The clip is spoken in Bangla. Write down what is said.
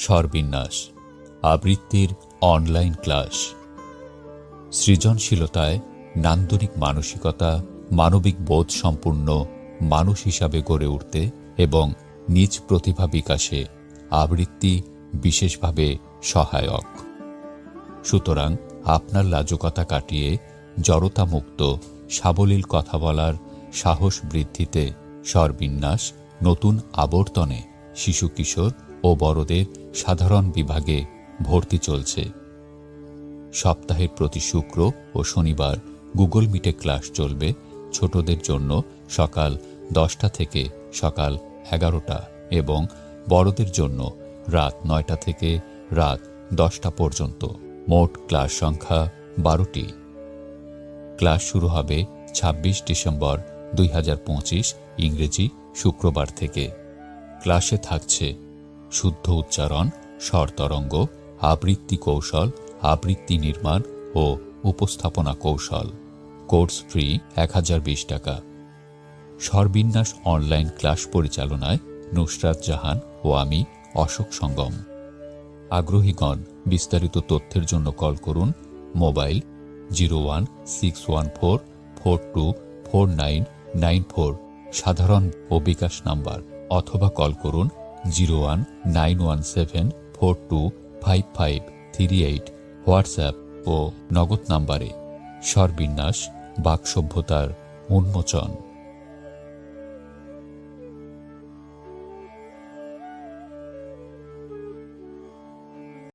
স্বরবিন্যাস আবৃত্তির অনলাইন ক্লাস। সৃজনশীলতায় নান্দনিক মানসিকতা, মানবিক বোধ সম্পূর্ণ মানুষ হিসাবে গড়ে উঠতে এবং নিজ প্রতিভা বিকাশে আবৃত্তি বিশেষভাবে সহায়ক। সুতরাং আপনার লাজুকতা কাটিয়ে জড়তামুক্ত সাবলীল কথা বলার সাহস বৃদ্ধিতে স্বরবিন্যাস নতুন আবর্তনে শিশু কিশোর ও বড়দের সাধারণ বিভাগে ভর্তি চলছে। সপ্তাহের প্রতি শুক্র ও শনিবার গুগল মিটে ক্লাস চলবে ছোটদের জন্য সকাল 10টা থেকে সকাল 11টা এবং বড়দের জন্য রাত 9টা থেকে রাত 10টা পর্যন্ত। মোট ক্লাস সংখ্যা 12টি। ক্লাস শুরু হবে 26 ডিসেম্বর 2025 ইংরেজি শুক্রবার থেকে। ক্লাসে থাকছে শুদ্ধ উচ্চারণ, স্বর তরঙ্গ, আবৃত্তি কৌশল, আবৃত্তি নির্মাণ ও উপস্থাপনা কৌশল। কোর্স ফ্রি 1020 টাকা। স্বরবিন্যাস অনলাইন ক্লাস পরিচালনায় নুসরাত জাহান ও আমি অশোক সঙ্গম। আগ্রহীগণ বিস্তারিত তথ্যের জন্য কল করুন মোবাইল 016144249994 সাধারণ ও বিকাশ নাম্বার, অথবা কল করুন 01917425538 হোয়াটসঅ্যাপ ও নগদ নাম্বারে। স্বরবিন্যাস বাকসভ্যতার উন্মোচন।